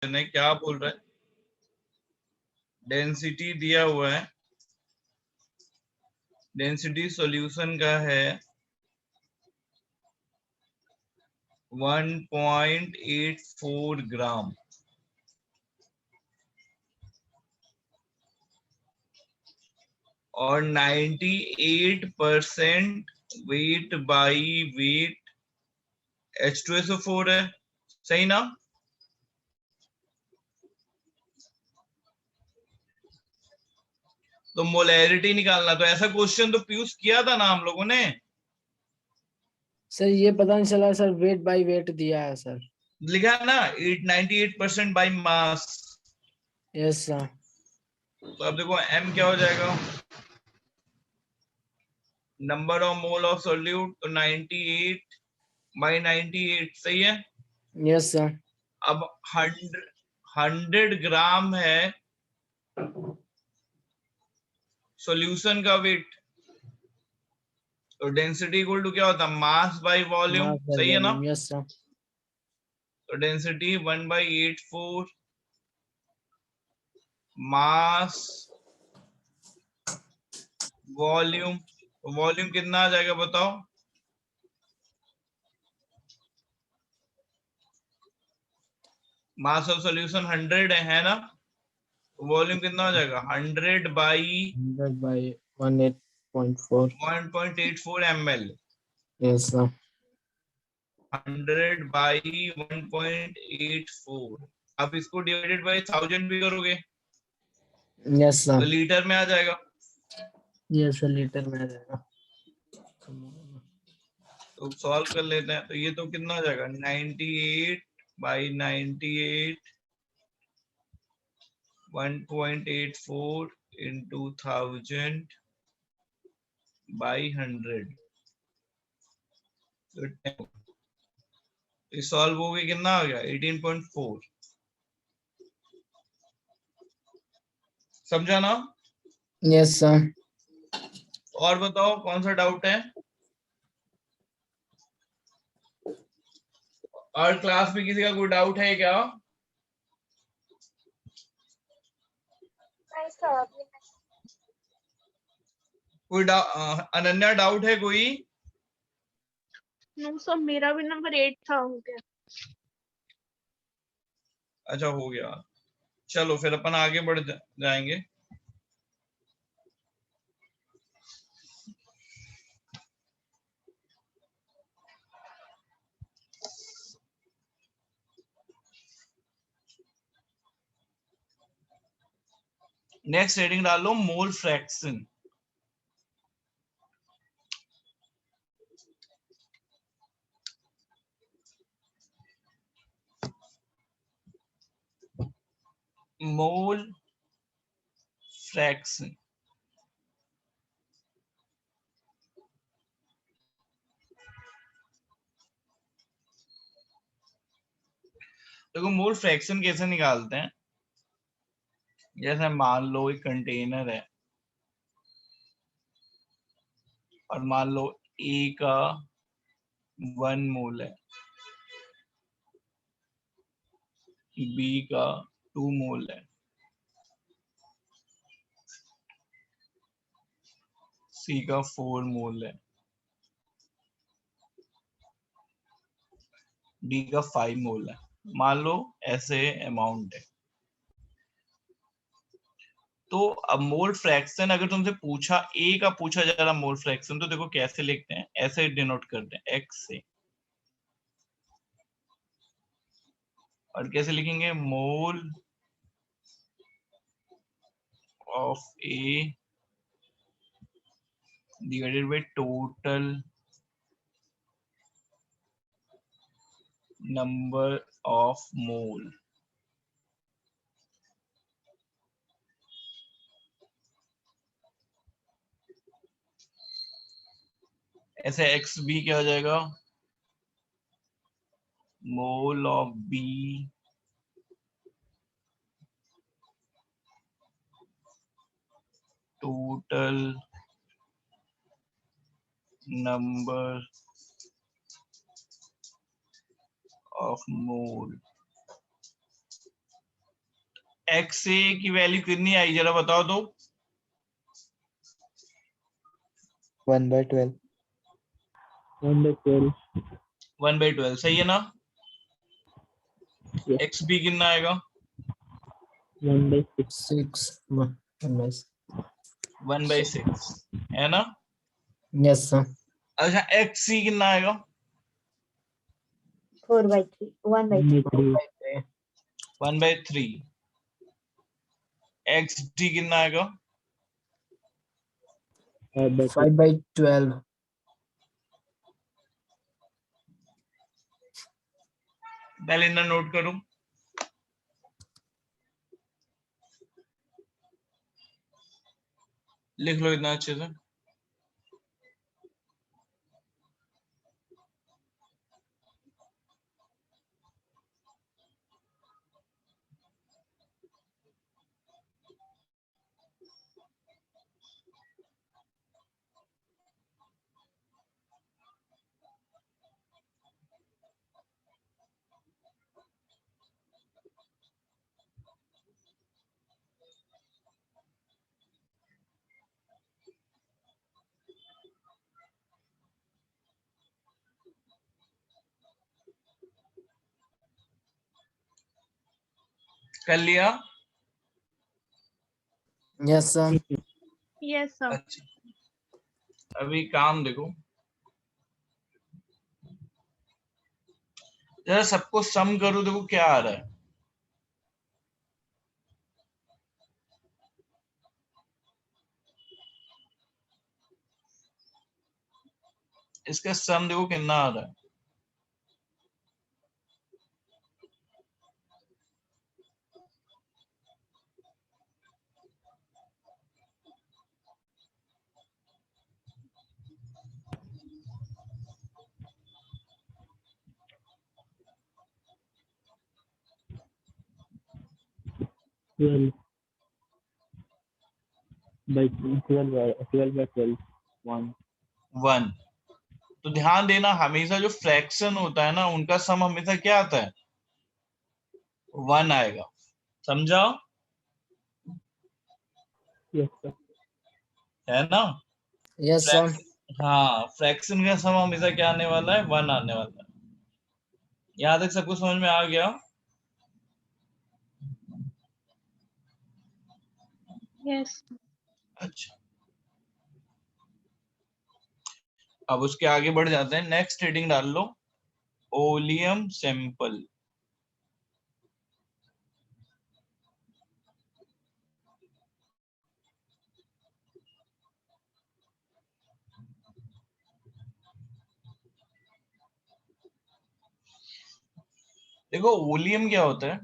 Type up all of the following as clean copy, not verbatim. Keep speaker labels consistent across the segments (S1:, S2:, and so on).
S1: ने क्या बोल रहा है, डेंसिटी दिया हुआ है, डेंसिटी सॉल्यूशन का है 1.84 ग्राम और 98% वेट बाई वेट H2SO4 है, सही ना? तो मोलैरिटी निकालना, तो ऐसा क्वेश्चन तो पीयूष किया था ना हम लोगों ने।
S2: सर ये पता नहीं चला सर, वेट बाय वेट दिया है सर।
S1: लिखा है ना 98% बाई मास।
S2: Yes sir.
S1: तो अब देखो m क्या हो जाएगा, number of mole of solute, तो 98 बाई 98, सही है।
S2: Yes sir.
S1: अब 100 ग्राम है सॉल्यूशन का वेट, तो डेंसिटी इक्वल टू क्या होता है, mass by volume,
S2: mass by
S1: सही है ना?
S2: वॉल्यूम। Yes sir.
S1: तो डेंसिटी 1/84 मास वॉल्यूम, वॉल्यूम कितना आ जाएगा बताओ, मास ऑफ सॉल्यूशन 100 है ना, वॉल्यूम कितना हो जाएगा 100 by
S2: 100 by 18.4।
S1: 1.84 ml,
S2: yes sir.
S1: 100 by 1.84। आप इसको डिवाइडेड बाई 1000 भी करोगे
S2: यस
S1: तो
S2: सर।
S1: लीटर में आ जाएगा।
S2: यस सर, लीटर में आ जाएगा।
S1: तो सॉल्व कर लेते हैं, तो ये तो कितना आ जाएगा 98 बाई 98 1.84 into 1000 बाई 100, तो सॉल्व हो गया, कितना आ गया 18.4। समझा ना?
S2: Yes sir.
S1: और बताओ कौन सा डाउट है, और क्लास में किसी का कोई डाउट है क्या? कोई अनन्या डाउट है कोई?
S3: नो सर, मेरा भी नंबर 8 था, हो गया।
S1: अच्छा हो गया, चलो फिर अपन आगे बढ़ जाएंगे। नेक्स्ट हेडिंग डाल लो मोल फ्रैक्शन। मोल फ्रैक्शन, देखो मोल फ्रैक्शन कैसे निकालते हैं, जैसे मान लो एक कंटेनर है और मान लो ए का 1 मोल है, बी का 2 मोल है, सी का 4 मोल है, डी का 5 मोल है, मान लो ऐसे अमाउंट है। तो अब मोल फ्रैक्शन अगर तुमसे पूछा, ए का पूछा जा रहा मोल फ्रैक्शन, तो देखो कैसे लिखते हैं, ऐसे डिनोट करते हैं एक्स से, और कैसे लिखेंगे, mole of A divided by total number of mole. ऐसे एक्स बी क्या हो जाएगा, mole of B total number of mole. X A की वैल्यू कितनी आई जरा बताओ तो।
S4: 1/12।
S2: 1/12
S1: 1/12 सही है ना।
S2: Yes.
S1: एक्स बी कितना आएगा
S2: 1/6
S1: 1/6 है ना।
S2: yes sir
S1: अच्छा एक्स सी कितना आएगा
S5: 4/3 1/3
S1: 1/3। एक्स डी कितना आएगा
S2: 5/12
S1: पहले इतना नोट करो। लिख लो इतना अच्छे से। कर लिया।
S2: yes sir
S3: Yes, sir.
S1: अच्छा अभी काम देखो जरा सबको सम करो देखो क्या आ रहा है। इसका सम देखो कितना आ रहा है। वन। तो ध्यान देना हमेशा जो फ्रैक्शन होता है ना उनका सम हमेशा क्या आता है 1 आएगा। समझा है ना।
S2: yes sir
S1: हाँ फ्रैक्शन का सम हमेशा क्या आने वाला है 1 आने वाला है। यहाँ तक सबको समझ में आ गया।
S3: Yes.
S1: अच्छा अब उसके आगे बढ़ जाते हैं। नेक्स्ट हेडिंग डाल लो ओलियम सैंपल। देखो ओलियम क्या होता है।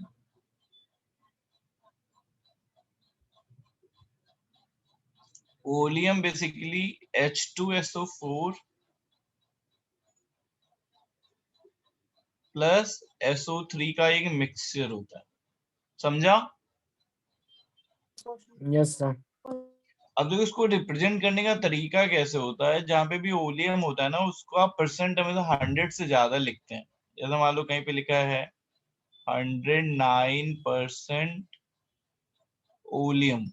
S1: Oleum basically H2SO4 plus SO3 का एक मिक्सचर होता है। समझा।
S2: yes sir
S1: अब देखो इसको रिप्रेजेंट करने का तरीका कैसे होता है। जहां पे भी ओलियम होता है ना उसको आप परसेंट हमेशा 100 से ज्यादा लिखते हैं। जैसे मान लो कहीं पे लिखा है 109% ओलियम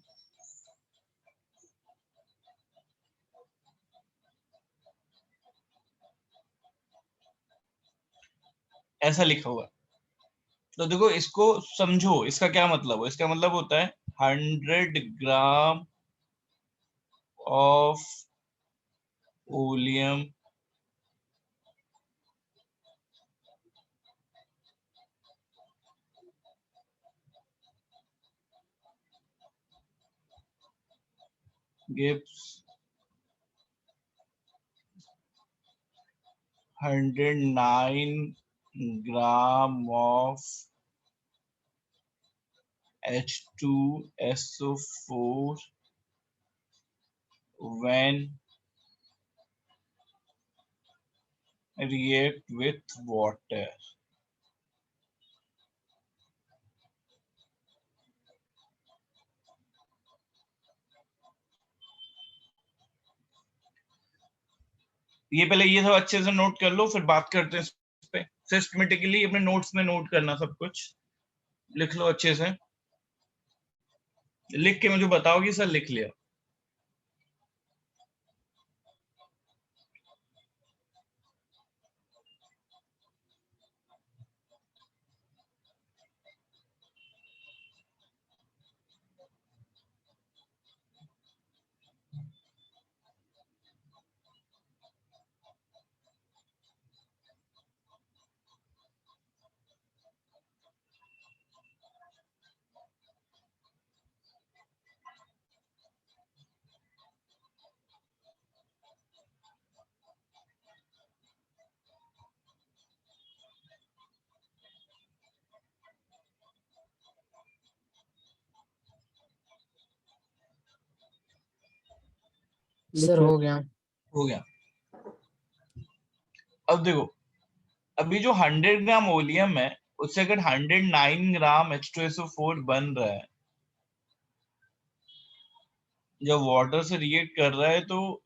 S1: ऐसा लिखा हुआ है। तो देखो इसको समझो इसका क्या मतलब है। इसका मतलब होता है 100 gram of oleum gives 109 gram of H2SO4 when react with water। ये पहले ये सब अच्छे से नोट कर लो फिर बात करते हैं इस पे। सिस्टमेटिकली अपने नोट्स में नोट करना सब कुछ लिख लो अच्छे से। लिख के मुझे बताओ कि सर लिख लिया।
S2: सर हो गया।
S1: हो गया। अब देखो, अभी जो 100 ग्राम ओलियम है उससे अगर 109 ग्राम H2SO4 बन रहा है, जब वाटर से रिएक्ट कर रहा है, तो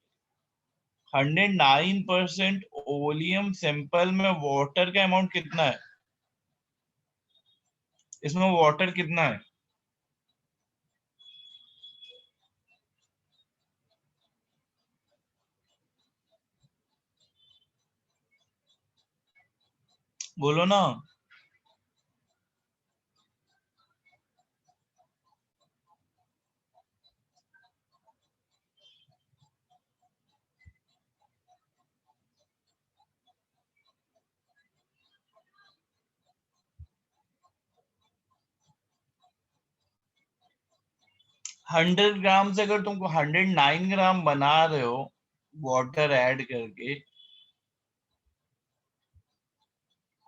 S1: 109% ओलियम सैंपल में वाटर का अमाउंट कितना है? इसमें वाटर कितना है? बोलो ना। हंड्रेड ग्राम से अगर तुमको 109 ग्राम बना रहे हो वाटर ऐड करके,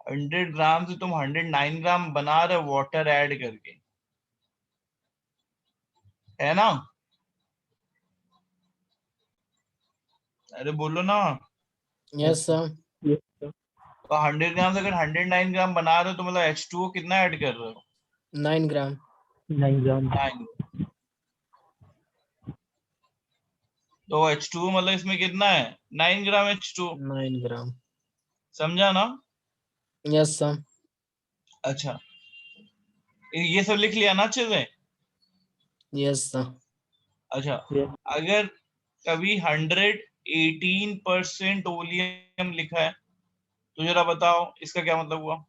S1: 100 ग्राम से तुम 109 ग्राम बना रहे हो वाटर ऐड करके, है ना? अरे बोलो ना।
S2: Yes sir.
S1: तो 100 ग्राम से अगर 109 ग्राम बना रहे हो तो मतलब H2O कितना ऐड कर रहे हो?
S2: 9 ग्राम।
S1: 9। तो H2O मतलब इसमें कितना है? 9 ग्राम H2O।
S2: 9 ग्राम।
S1: समझा ना?
S2: Yes sir.
S1: अच्छा, ये सब लिख लिया ना अच्छे से?
S2: Yes sir.
S1: अच्छा, अगर कभी 118% ओलियम लिखा है तो जरा बताओ इसका क्या मतलब हुआ?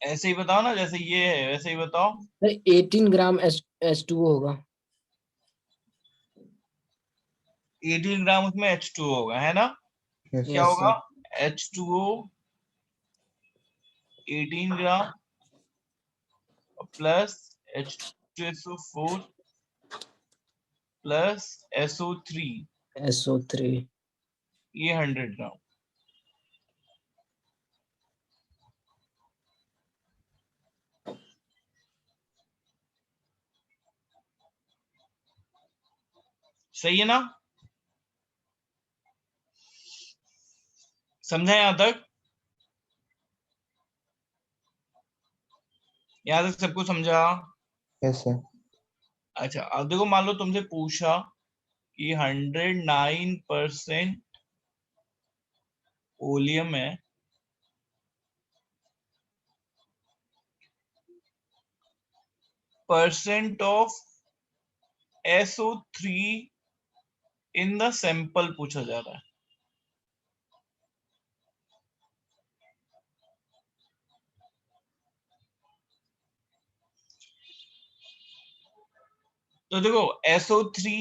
S1: ऐसे ही बताओ ना, जैसे ये है वैसे ही बताओ।
S2: 18 ग्राम H2O होगा।
S1: 18 ग्राम उसमें H2O होगा, है ना?
S4: Yes.
S1: क्या
S2: यस
S1: होगा?
S2: Sir.
S1: H2O 18 gram plus H2SO4 plus SO3,
S2: SO3।
S1: ये 100 ग्राम। सही है ना? समझा यहां तक? यहां तक सबको समझा?
S4: Yes, sir.
S1: अच्छा, अब देखो, मान लो तुमसे पूछा कि 109% ओलियम है, percent of SO3 in the sample पूछा जा रहा है। तो देखो, SO3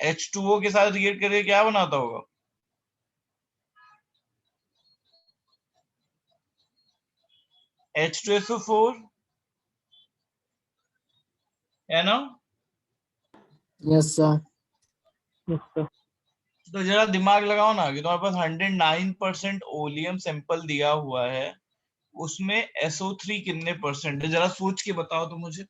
S1: H2O के साथ रिएक्ट करके क्या बनाता होगा? H2SO4, है ना?
S2: Yes sir.
S1: तो जरा दिमाग लगाओ ना कि तुम्हारे पास 109% ओलियम सैंपल दिया हुआ है, उसमें SO3 कितने परसेंट है? जरा सोच के बताओ तो मुझे।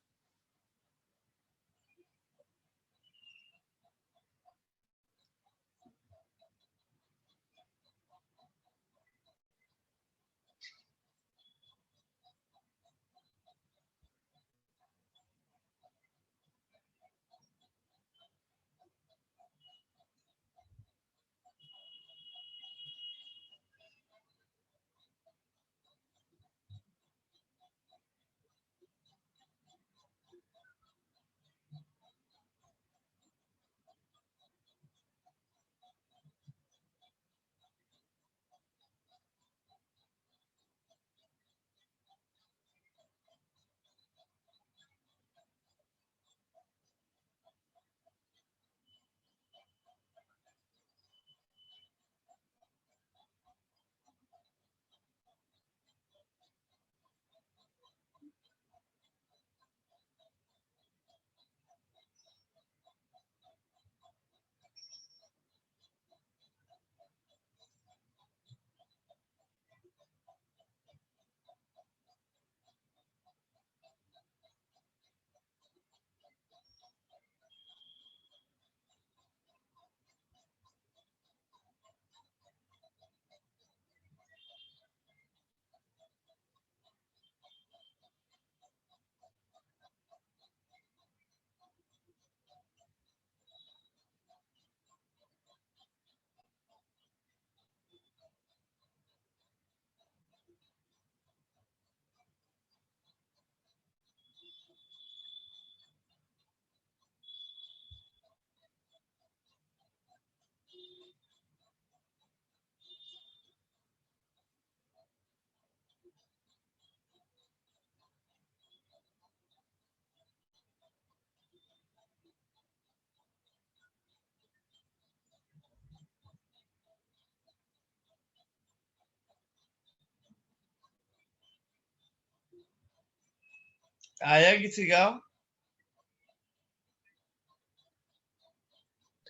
S1: आया किसी का?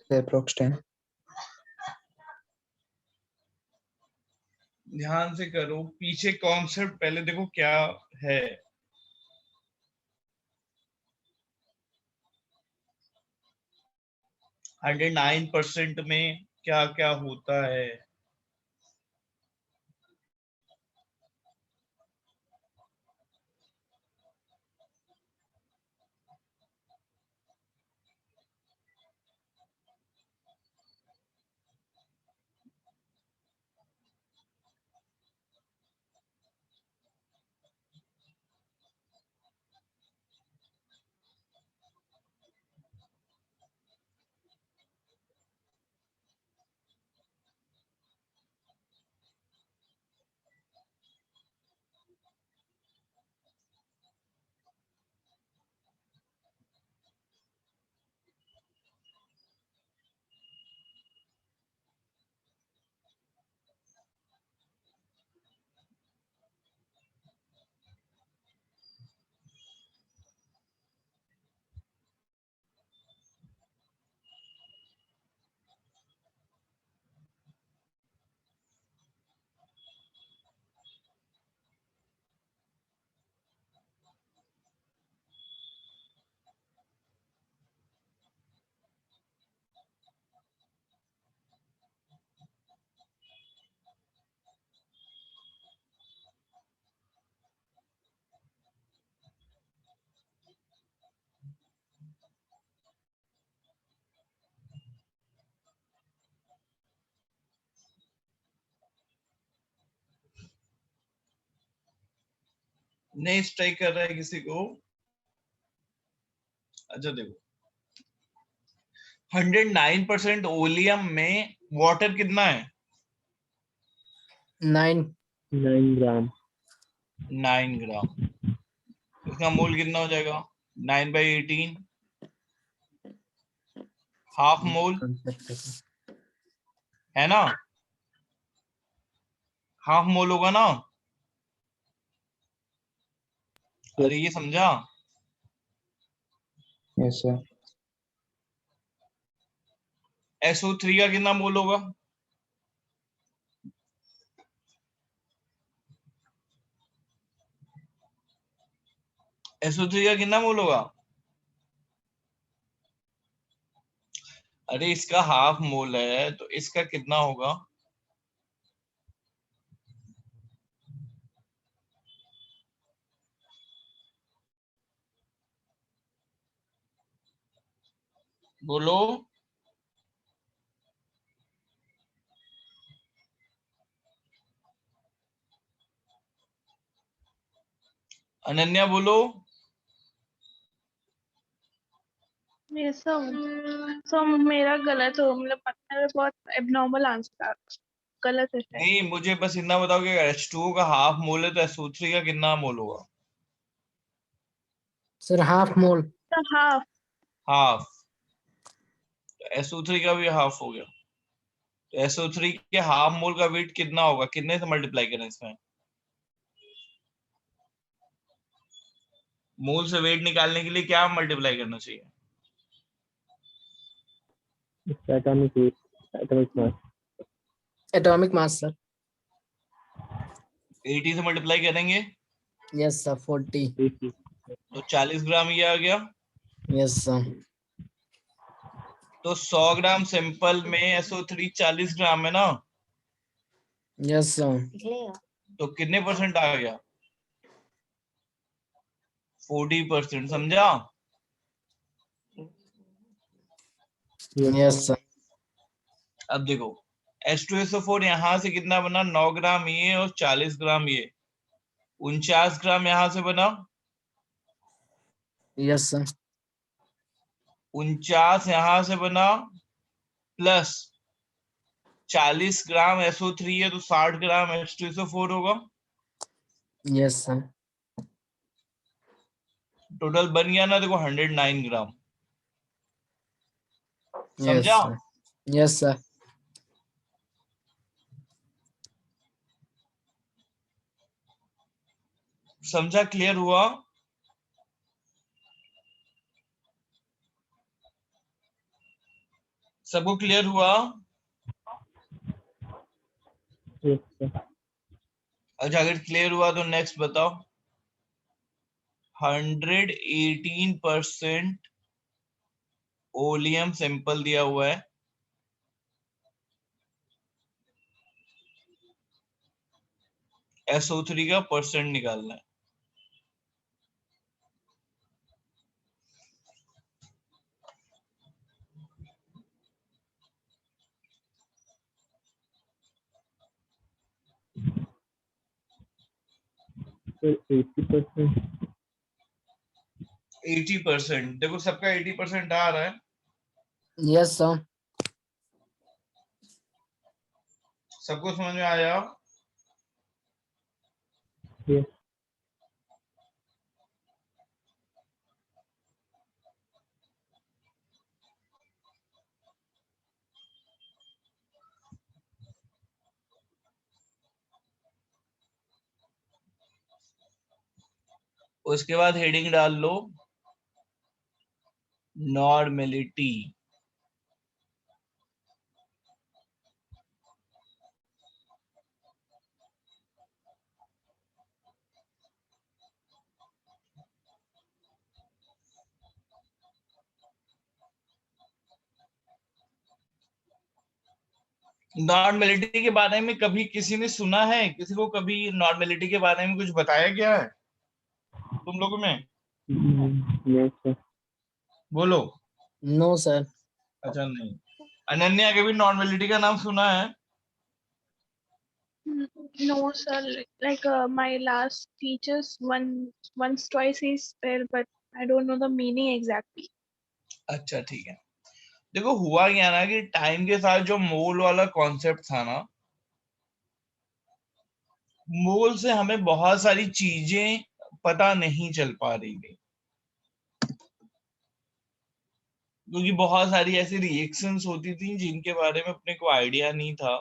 S4: अप्रोक्स 10.
S1: ध्यान से करो, पीछे कॉन्सेप्ट पहले देखो क्या है। 109% में क्या क्या होता है। नहीं स्ट्राइक कर रहा है किसी को? अच्छा देखो, 109% ओलियम में वाटर कितना है?
S2: 9.
S4: 9 ग्राम.
S1: 9 ग्राम। इसका मोल कितना हो जाएगा? 9/18, हाफ मोल है ना? हाफ मोल होगा ना? अरे ये समझा?
S4: Yes sir.
S1: SO3 का कितना मोल होगा? SO3 का कितना मोल होगा? अरे इसका हाफ मोल है तो इसका कितना होगा? बोलो। अनन्या बोलो।
S3: ये सब मेरा गलत हो, मतलब पता है बहुत एबनॉर्मल आंसर गलत है शायद।
S1: नहीं मुझे बस इतना बताओ कि अगर H2O का हाफ मोल है तो SO3 का कितना मोल होगा?
S2: Sir half mole.
S3: तो हाफ।
S1: हाफ। तो SO3 का भी हाफ हो गया। तो SO3 के हाफ मोल का वेट कितना होगा? कितने से मल्टीप्लाई करें इसमें? मोल से वेट निकालने के लिए क्या मल्टीप्लाई करना चाहिए?
S4: Atomic mass.
S2: Atomic mass sir.
S1: 80 से मल्टीप्लाई करेंगे
S2: यस सर. 40.
S1: तो 40 ग्राम ये आ गया।
S2: Yes sir.
S1: तो 100 ग्राम सिंपल में SO3 40 ग्राम है ना?
S2: Yes sir.
S1: तो कितने परसेंट आ गया? 40%। समझा?
S2: Yes sir.
S1: अब देखो H2SO4 यहां से कितना बना? 9 ग्राम ये और 40 ग्राम ये, 49 ग्राम यहां से बना।
S2: Yes sir.
S1: 49 यहां से बना प्लस 40 ग्राम SO3 है तो 60 ग्राम H2SO4 होगा।
S2: Yes sir.
S1: टोटल बन गया ना? देखो 109 ग्राम।
S2: यस
S1: समझा?
S2: सर. Yes sir.
S1: समझा? क्लियर हुआ? सबको क्लियर हुआ?
S4: Yes, sir.
S1: अच्छा, अगर क्लियर हुआ तो नेक्स्ट बताओ। 118% ओलियम सिंपल दिया हुआ है, SO3 का परसेंट निकालना है।
S4: Sir, 80%.
S1: 80%, देखो सबका 80% आ रहा है।
S2: Yes, sir.
S1: सबको समझ में आया?
S4: Yes.
S1: उसके बाद हेडिंग डाल लो नॉर्मेलिटी। नॉर्मेलिटी के बारे में कभी किसी ने सुना है? किसी को कभी नॉर्मेलिटी के बारे में कुछ बताया गया है तुम लोगों में?
S4: Yes, sir.
S1: बोलो।
S2: No, sir.
S1: अच्छा, नहीं। अनन्या, कभी नॉर्मेलिटी का नाम सुना है?
S3: No, sir. Like my last teachers once twice he said, but I don't know the meaning exactly.
S1: अच्छा, ठीक है। देखो हुआ क्या ना कि टाइम के साथ जो मोल वाला कॉन्सेप्ट था ना, मोल से हमें बहुत सारी चीजें पता नहीं चल पा रही थी, क्योंकि बहुत सारी ऐसी रिएक्शंस होती थी जिनके बारे में अपने को आइडिया नहीं था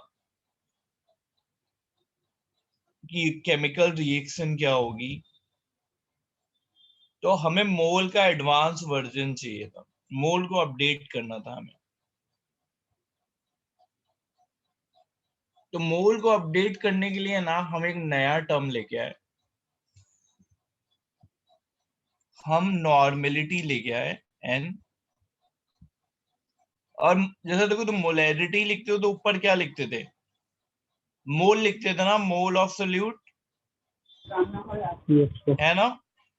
S1: कि केमिकल रिएक्शन क्या होगी। तो हमें मोल का एडवांस वर्जन चाहिए था, मोल को अपडेट करना था हमें। तो मोल को अपडेट करने के लिए ना हम एक नया टर्म लेके आए, हम नॉर्मेलिटी लेके आए एन। और जैसे देखो तुम मोलैरिटी लिखते हो तो ऊपर क्या लिखते थे? मोल लिखते थे ना, mole of solute,
S4: Yes, sir.
S1: है ना?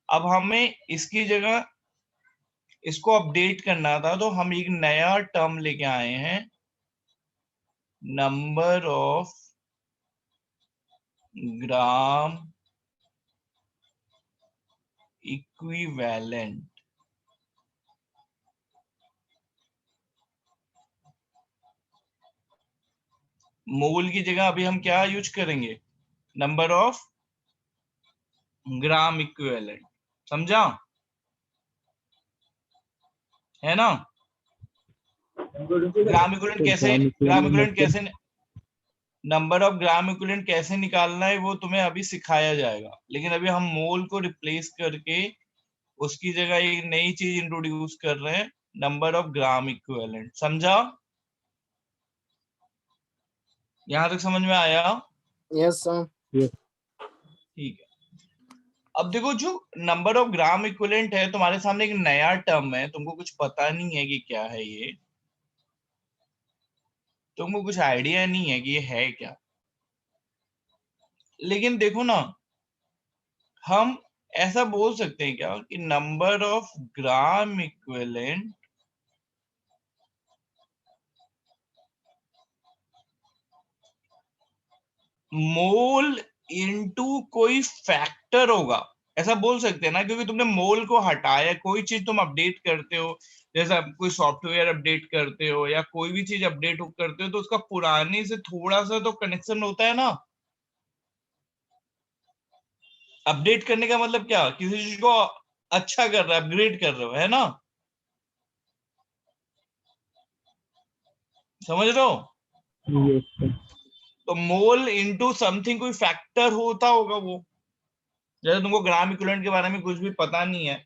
S1: अब हमें इसकी जगह इसको अपडेट करना था, तो हम एक नया टर्म लेके आए हैं, नंबर ऑफ ग्राम इक्विवेलेंट। मोल की जगह अभी हम क्या यूज करेंगे? Number of gram equivalent. समझा? है ना? ग्राम इक्विवेलेंट कैसे, ग्राम इक्विवेलेंट कैसे, नंबर ऑफ ग्राम इक्विवेलेंट कैसे निकालना है वो तुम्हें अभी सिखाया जाएगा। लेकिन अभी हम मोल को रिप्लेस करके उसकी जगह एक नई चीज इंट्रोड्यूस कर रहे हैं, नंबर ऑफ ग्राम इक्विवेलेंट। समझा? यहां तक समझ में आया?
S2: Yes, sir.
S4: Yes.
S1: ठीक है। अब देखो, जो नंबर ऑफ ग्राम इक्विवेलेंट है, तुम्हारे सामने एक नया टर्म है, तुमको कुछ पता नहीं है कि क्या है ये, तुमको कुछ आइडिया नहीं है कि ये है क्या। लेकिन देखो ना, हम ऐसा बोल सकते हैं क्या कि number of gram equivalent mole into कोई फैक्टर होगा, ऐसा बोल सकते हैं ना? क्योंकि तुमने मोल को हटाया, कोई चीज तुम अपडेट करते हो, जैसा कोई सॉफ्टवेयर अपडेट करते हो या कोई भी चीज अपडेट करते हो, तो उसका पुराने से थोड़ा सा तो कनेक्शन होता है ना। अपडेट करने का मतलब क्या? किसी चीज को अच्छा कर रहे हो, अपग्रेड कर रहे हो, है ना? समझ रहे हो?
S4: Yes, sir.
S1: तो मोल इनटू समथिंग कोई फैक्टर होता होगा वो। जैसे तुमको ग्राम इक्विवेलेंट के बारे में कुछ भी पता नहीं है,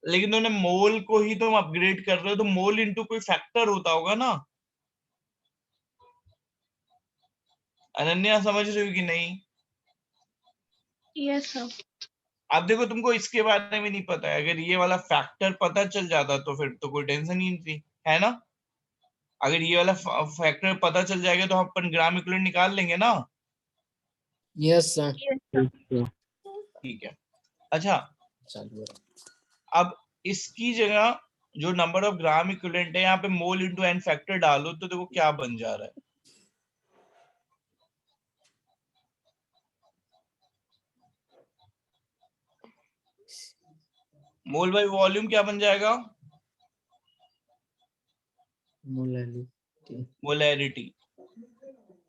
S1: लेकिन तुमने मोल को ही तुम अपग्रेड कर रहे हो, तो मोल इनटू कोई फैक्टर होता होगा ना। अनन्या समझ रही हो कि नहीं?
S3: Yes sir.
S1: अब देखो तुमको इसके बारे में नहीं पता है, अगर ये वाला फैक्टर पता चल जाता तो फिर तो कोई टेंशन ही नहीं थी, है ना? अगर ये वाला फैक्टर पता चल जाएगा तो अपन ग्राम इक्विवेलेंट निकाल लेंगे ना।
S2: Yes, sir.
S3: Yes sir.
S4: Yes, sir.
S1: ठीक है। अच्छा,
S2: चलिए।
S1: अब इसकी जगह जो नंबर ऑफ ग्राम इक्विवेलेंट है यहाँ पे मोल इंटू एन फैक्टर डालो तो देखो क्या बन जा रहा है। मोल बाय वॉल्यूम क्या बन जाएगा?
S2: Molality.
S1: मोलैरिटी।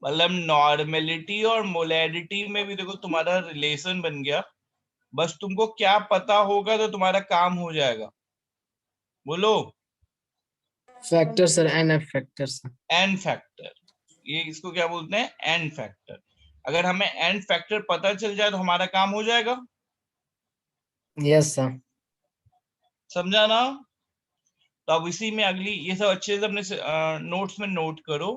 S1: मतलब नॉर्मेलिटी और मोलैरिटी में भी देखो तुम्हारा रिलेशन बन गया। बस तुमको क्या पता होगा तो तुम्हारा काम हो जाएगा। बोलो।
S2: Factor, sir. NF factor, sir.
S1: N factor, ये इसको क्या बोलते हैं? N factor. अगर हमें एन फैक्टर पता चल जाए तो हमारा काम हो जाएगा।
S2: Yes, sir.
S1: समझा ना? तो अब इसी में अगली, ये सब अच्छे से अपने नोट्स में नोट करो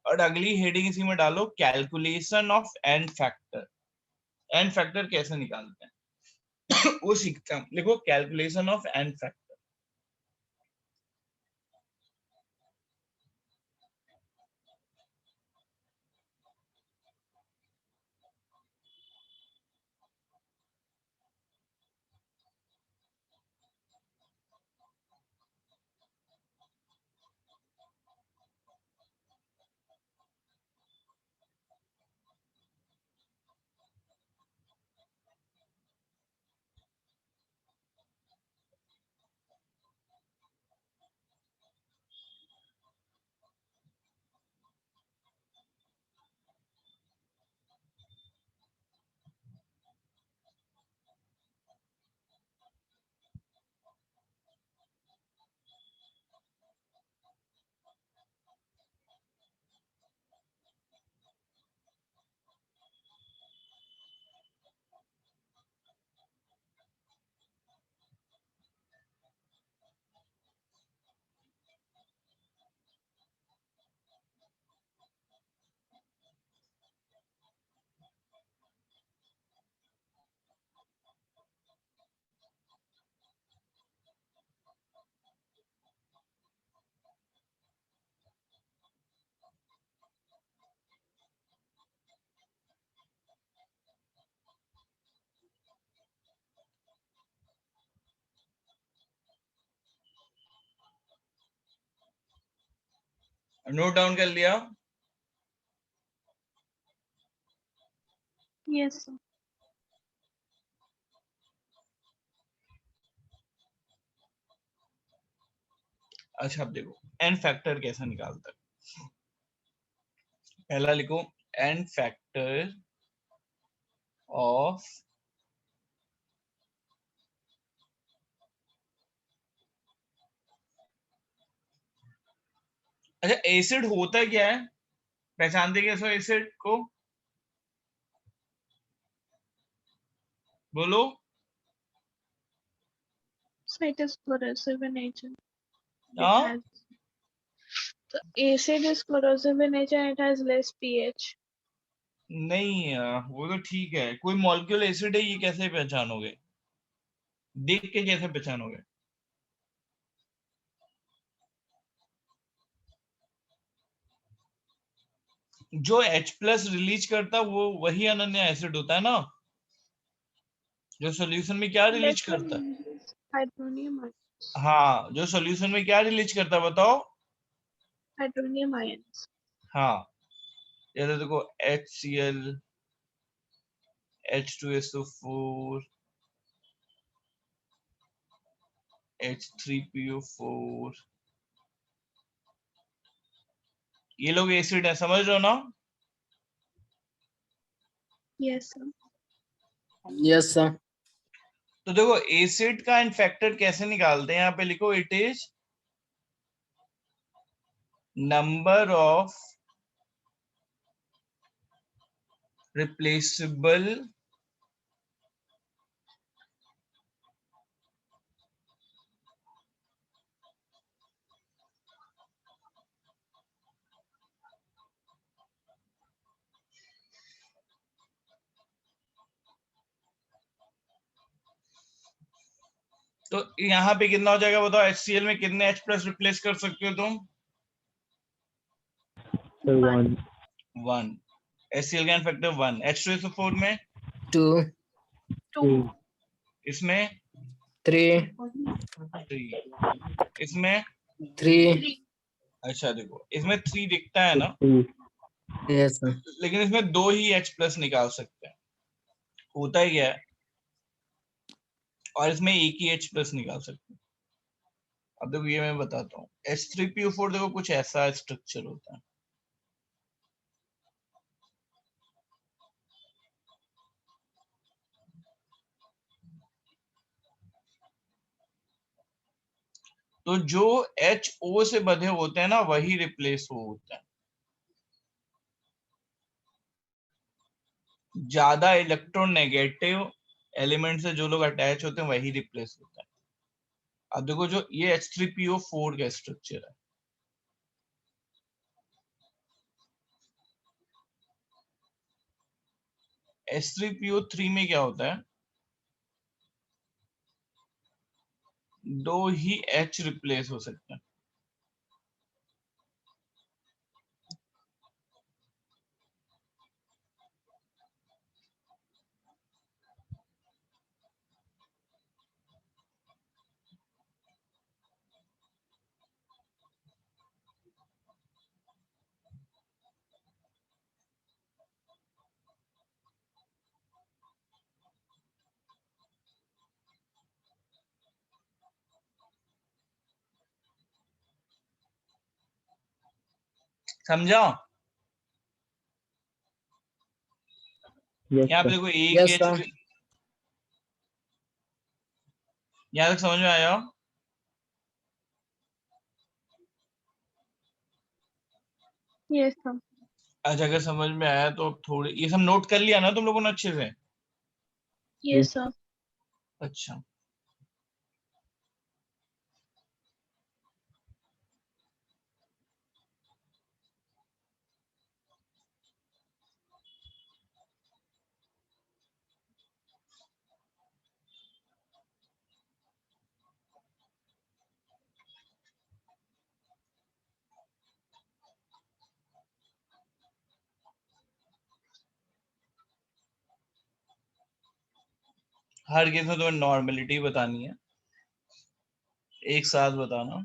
S1: और अगली हेडिंग इसी में डालो, calculation of N factor. N factor कैसे निकालते हैं वो सीखते हैं। लिखो calculation of N factor. Note down कर लिया?
S3: Yes sir.
S1: अच्छा, अब देखो एन फैक्टर कैसे निकालता है। पहला लिखो एन फैक्टर ऑफ अच्छा, एसिड होता क्या है? पहचानते कैसे हो एसिड को? बोलो।
S3: So it is corrosive in nature. It
S1: हाँ,
S3: has the acid is corrosive in nature and it has less pH.
S1: नहीं वो तो ठीक है, कोई मॉलिक्यूल एसिड है ये कैसे पहचानोगे? देख के कैसे पहचानोगे? जो H प्लस रिलीज करता है वो वही अनन्य एसिड होता है ना, जो सॉल्यूशन में क्या रिलीज
S3: Less
S1: करता है?
S3: than hydronium ions.
S1: हाँ, जो सॉल्यूशन में क्या रिलीज करता है बताओ?
S3: Hydronium ions.
S1: हाँ, जैसे देखो HCl, H2SO4, H3PO4, ये लोग एसिड है, समझ रहे हो ना?
S3: Yes sir.
S2: Yes, sir.
S1: तो देखो एसिड का फैक्टर कैसे निकालते हैं, यहाँ पे लिखो it is number of replaceable तो यहाँ पे कितना हो जाएगा बताओ, HCl में कितने H प्लस रिप्लेस कर सकते हो तुम?
S4: Sir, 1.
S1: 1। HCl का फैक्टर 1। H2SO4 में
S2: 2,
S3: 2,
S4: 2.
S1: इसमें
S2: 3,
S1: 3, इसमें
S2: 3.
S3: 3,
S1: अच्छा देखो इसमें 3 दिखता है ना,
S4: 2.
S2: Yes, sir.
S1: लेकिन इसमें 2 ही H प्लस निकाल सकते हैं, होता ही क्या है, और इसमें एक ही H प्लस निकाल सकते हैं। अब देखो ये मैं बताता हूँ, H3PO4 देखो कुछ ऐसा स्ट्रक्चर होता है। तो जो HO से बंधे होते हैं ना वही रिप्लेस होते हैं, ज्यादा इलेक्ट्रोनेगेटिव एलिमेंट से जो लोग अटैच होते हैं वही रिप्लेस होते हैं। अब देखो जो ये H3PO4 का स्ट्रक्चर है, H3PO3 में क्या होता है, 2 ही H रिप्लेस हो सकते हैं। समझा?
S4: Yes,
S1: यहाँ पे
S4: sir.
S1: देखो एक
S2: Yes,
S1: H,
S2: sir.
S1: यहाँ तक समझ में आया?
S3: yes sir,
S1: अच्छा अगर समझ में आया तो अब थोड़ी ये सब नोट कर लिया ना तुम लोगों ने अच्छे से?
S3: yes sir,
S1: अच्छा हर केस में तुम्हें नॉर्मेलिटी बतानी है, एक साथ बताना।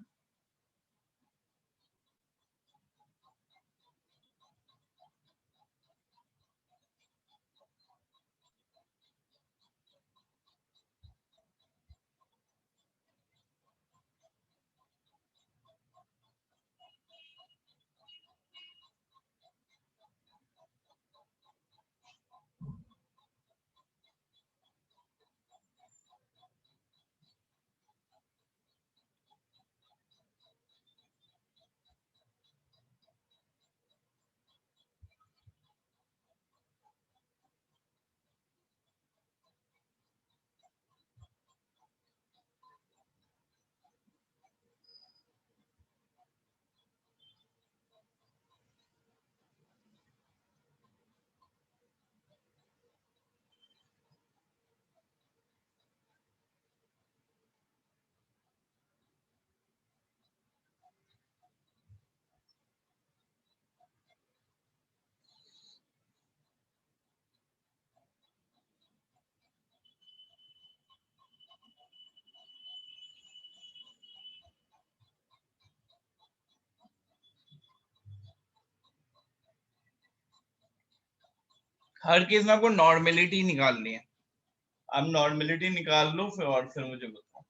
S1: हर केस में आपको नॉर्मेलिटी निकालनी है, अब नॉर्मेलिटी निकाल लो फिर और फिर मुझे बताओ।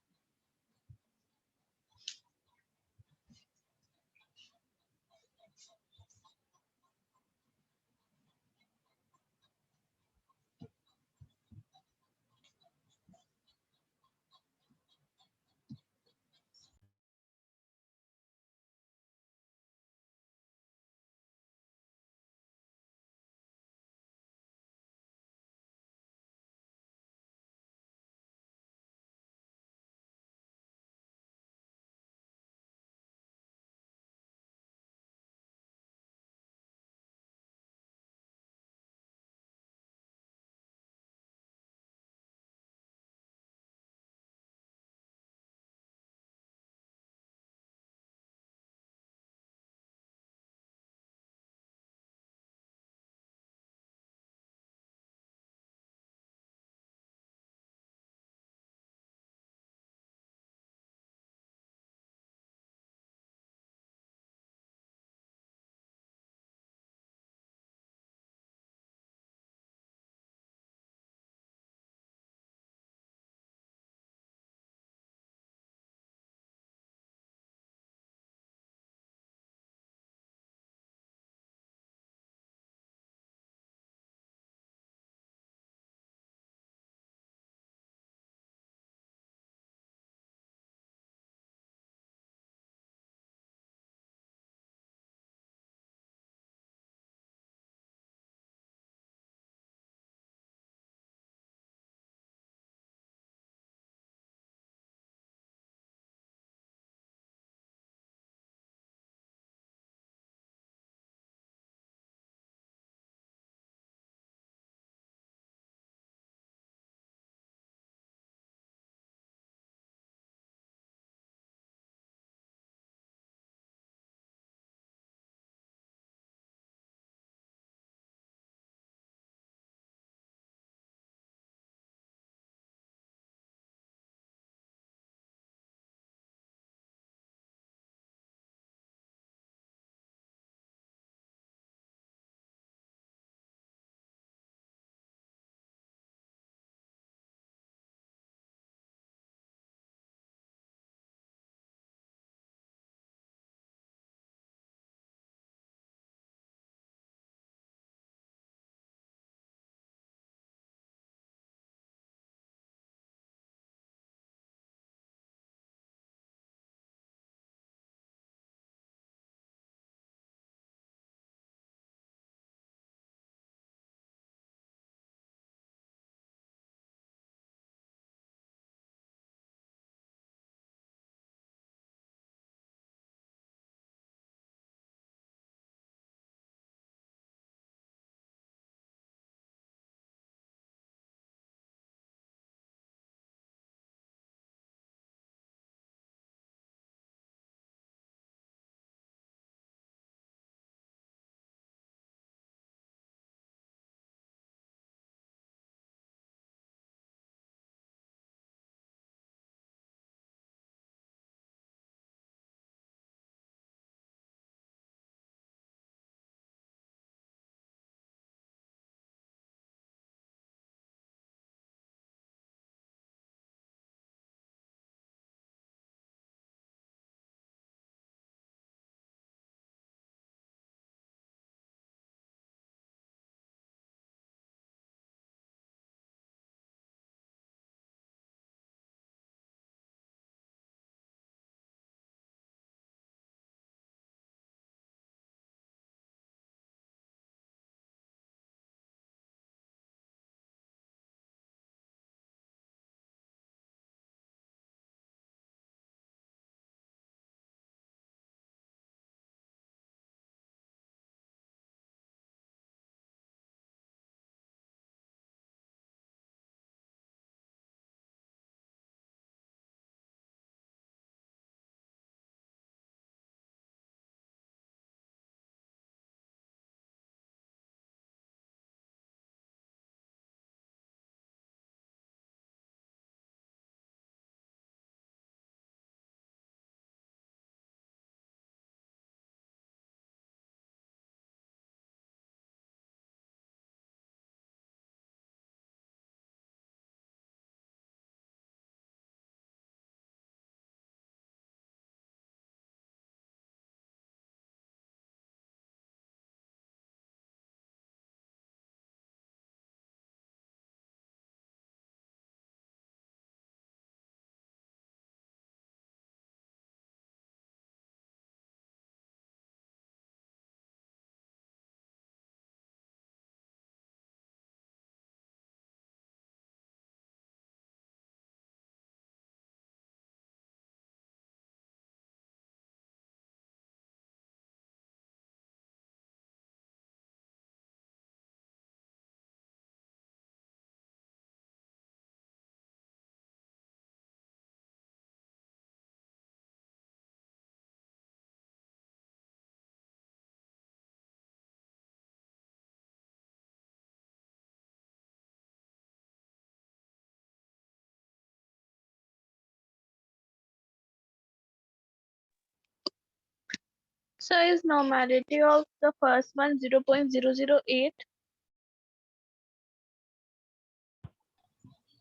S3: Sir, is normality of the first one 0.008?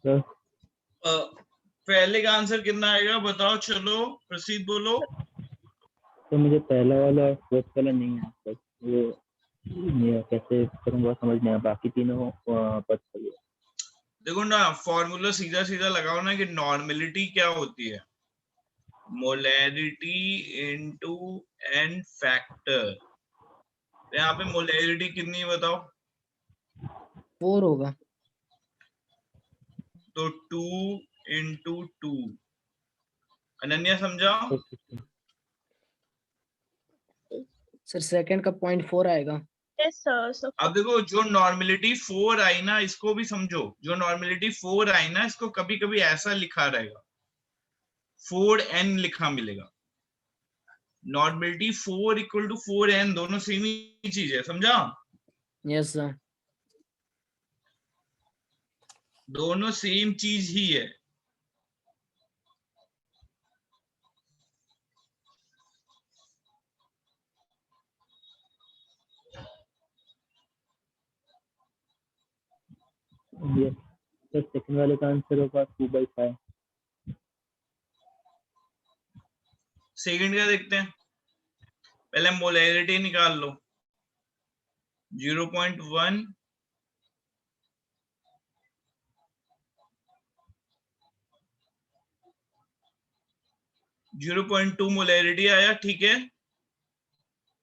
S4: Sir
S1: पहले का आंसर कितना आएगा बताओ, चलो प्रसिद्ध बोलो।
S4: तो मुझे पहला वाला फोर्थ वाला नहीं है सर, वो नहीं है, कैसे करूँगा समझ नहीं आया, बाकी तीनों पता चलिए।
S1: देखो ना, फॉर्मूला सीधा सीधा लगाओ ना कि नॉर्मेलिटी क्या होती है, मोलैरिटी इनटू एन फैक्टर। यहाँ पे मोलैरिटी कितनी है बताओ,
S2: 4 होगा।
S1: तो 2 इंटू 2। अनन्या समझा?
S2: सर सेकंड का 0.4 आएगा।
S3: Yes, sir. So
S1: अब देखो जो नॉर्मेलिटी 4 आई ना, इसको भी समझो, जो नॉर्मेलिटी 4 आई ना, इसको कभी कभी ऐसा लिखा रहेगा, 4n लिखा मिलेगा। नॉर्मेलिटी 4 इक्वल टू 4n, दोनों सेम ही चीज है, समझा?
S2: Yes sir.
S1: दोनों सेम चीज ही है।
S4: यस सर, सेकंड वाले का आंसर होगा 2/5।
S1: सेकंड का देखते हैं, पहले मोलैरिटी निकाल लो। 0.1 0.2 मोलैरिटी आया, ठीक है।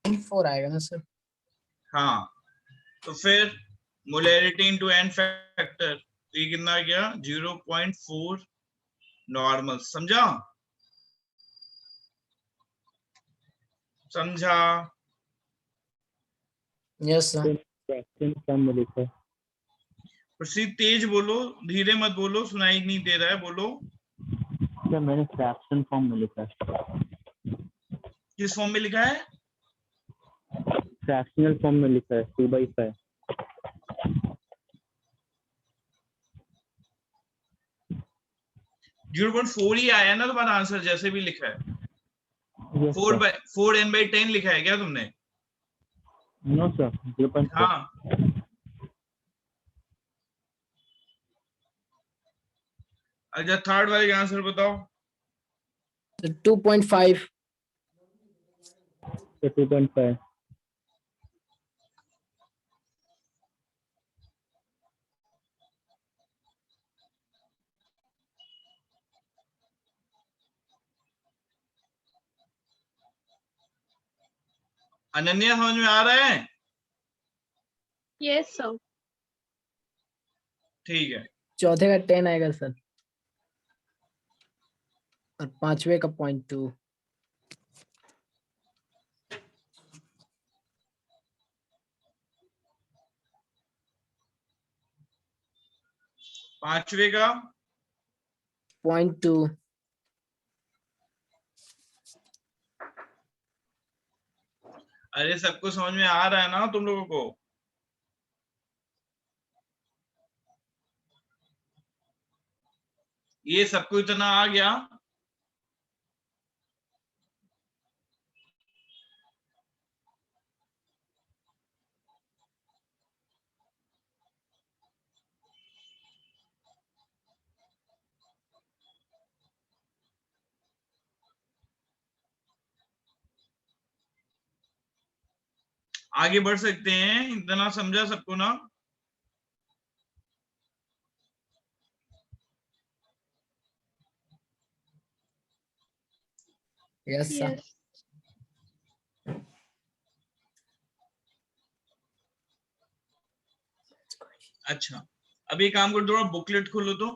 S2: 4 आएगा ना सर।
S1: हाँ, तो फिर मोलैरिटी इनटू एन फैक्टर, तो ये कितना आ गया 0.4 नॉर्मल। समझा? समझा?
S2: Yes sir.
S4: फ्रैक्शन फॉर्म में लिखा है
S1: प्रसिद्ध तेज बोलो, धीरे मत बोलो, सुनाई नहीं दे रहा है, बोलो।
S4: सर, मैंने फ्रैक्शन फॉर्म में लिखा है।
S1: किस फॉर्म में लिखा है?
S4: फ्रैक्शनल फॉर्म में लिखा है 2/5।
S1: 0.4 ही आया ना तुम्हारा आंसर, जैसे भी लिखा है।
S4: Yes sir.
S1: 4n/10 लिखा है क्या तुमने?
S4: No sir, 0.4।
S1: हाँ, अच्छा थर्ड वाले का आंसर बताओ।
S2: 2.5।
S4: तो 2.5।
S1: अनन्या समझ में आ रहा है?
S3: yes, sir.
S1: ठीक है।
S2: चौथे का 10 आएगा सर, और पांचवे का 0.2।
S1: पांचवे का
S2: 0.2।
S1: अरे सबको समझ में आ रहा है ना तुम लोगों को? ये सबको इतना आ गया? आगे बढ़ सकते हैं, इतना समझा सबको ना?
S2: Yes sir.
S3: Yes.
S1: अच्छा, अब ये काम करो, थोड़ा बुकलेट खोलो तो।